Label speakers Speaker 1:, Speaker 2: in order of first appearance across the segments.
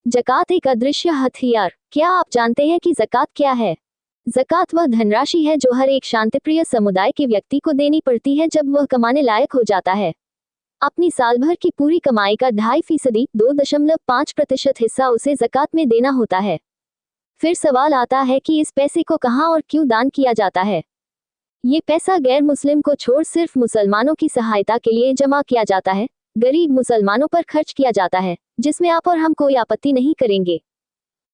Speaker 1: ज़कात एक अदृश्य हथियार। क्या आप जानते हैं कि ज़कात क्या है? ज़कात वह धनराशि है जो हर एक शांतिप्रिय समुदाय के व्यक्ति को देनी पड़ती है जब वह कमाने लायक हो जाता है। अपनी साल भर की पूरी कमाई का 2.5% 2.5% हिस्सा उसे ज़कात में देना होता है। फिर सवाल आता है कि इस पैसे को कहाँ और क्यों दान किया जाता है। ये पैसा गैर मुस्लिम को छोड़ सिर्फ मुसलमानों की सहायता के लिए जमा किया जाता है। गरीब मुसलमानों पर खर्च किया जाता है, जिसमें आप और हम कोई आपत्ति नहीं करेंगे।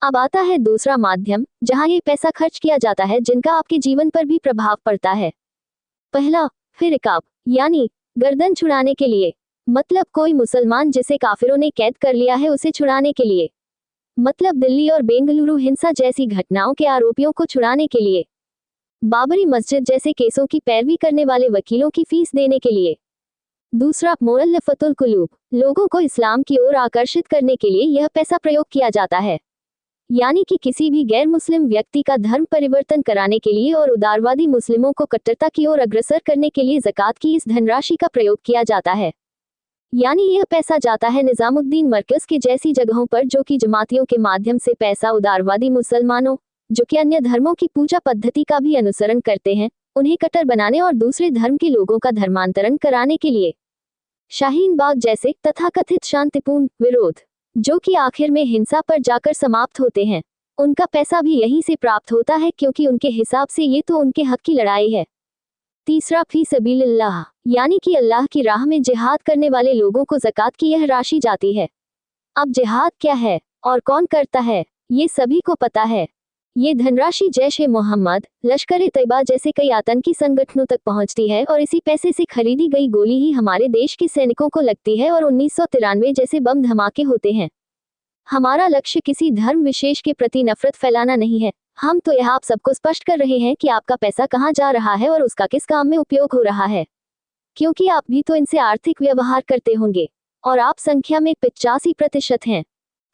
Speaker 1: अब आता है दूसरा माध्यम जहां ये पैसा खर्च किया जाता है, जिनका आपके जीवन पर भी प्रभाव पड़ता है। पहला, फिरकाब यानी गर्दन छुड़ाने के लिए। मतलब कोई मुसलमान जिसे काफिरों ने कैद कर लिया है उसे छुड़ाने के लिए। मतलब दिल्ली और बेंगलुरु हिंसा जैसी घटनाओं के आरोपियों को छुड़ाने के लिए। बाबरी मस्जिद जैसे केसों की पैरवी करने वाले वकीलों की फीस देने के लिए। दूसरा, मुअल्लफतुल कुलूब, लोगों को इस्लाम की ओर आकर्षित करने के लिए यह पैसा प्रयोग किया जाता है। यानी कि किसी भी गैर मुस्लिम व्यक्ति का धर्म परिवर्तन कराने के लिए और उदारवादी मुस्लिमों को कट्टरता की ओर अग्रसर करने के लिए ज़कात की इस धनराशि का प्रयोग किया जाता है। यानी यह पैसा जाता है निजामुद्दीन मरकज के जैसी जगहों पर जो कि जमातियों के माध्यम से पैसा उदारवादी मुसलमानों, जो कि अन्य धर्मों की पूजा पद्धति का भी अनुसरण करते हैं, उन्हें कट्टर बनाने और दूसरे धर्म के लोगों का धर्मांतरण कराने के लिए। शाहीन बाग जैसे तथाकथित शांतिपूर्ण विरोध, जो कि आखिर में हिंसा पर जाकर समाप्त होते हैं, उनका पैसा भी यहीं से प्राप्त होता है, क्योंकि उनके हिसाब से ये तो उनके हक की लड़ाई है। तीसरा, फी सबीलिल्लाह, यानी कि अल्लाह की राह में जिहाद करने वाले लोगों को ज़कात की यह राशि जाती है। अब जिहाद क्या है और कौन करता है, ये सभी को पता है। ये धनराशि जैश-ए-मोहम्मद, लश्कर-ए-तैयबा जैसे कई आतंकी संगठनों तक पहुंचती है और इसी पैसे से खरीदी गई गोली ही हमारे देश के सैनिकों को लगती है और 1993 जैसे बम धमाके होते हैं। हमारा लक्ष्य किसी धर्म विशेष के प्रति नफरत फैलाना नहीं है। हम तो यह आप सबको स्पष्ट कर रहे हैं कि आपका पैसा कहाँ जा रहा है और उसका किस काम में उपयोग हो रहा है, क्योंकि आप भी तो इनसे आर्थिक व्यवहार करते होंगे और आप संख्या में 85% हैं,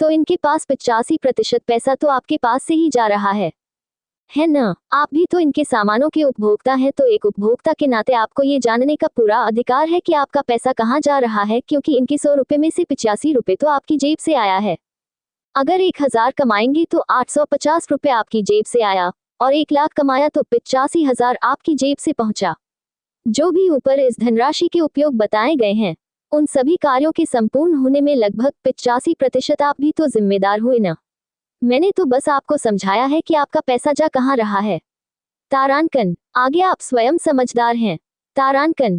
Speaker 1: तो इनके पास 85% पैसा तो आपके पास से ही जा रहा है ना? आप भी तो इनके सामानों के उपभोक्ता हैं, तो एक उपभोक्ता के नाते आपको ये जानने का पूरा अधिकार है कि आपका पैसा कहाँ जा रहा है, क्योंकि इनके 100 रुपए में से 85 रुपए तो आपकी जेब से आया है। अगर 1000 कमाएंगे तो 850 रुपए आपकी जेब से आया, और 1 लाख कमाया तो 85,000 आपकी जेब से पहुंचा। जो भी ऊपर इस धनराशि के उपयोग बताए गए हैं, उन सभी कार्यों के संपूर्ण होने में लगभग 85% आप भी तो जिम्मेदार हुए ना। मैंने तो बस आपको समझाया है कि आपका पैसा जा कहाँ रहा है। तारांकन, आगे आप स्वयं समझदार हैं। तारांकन,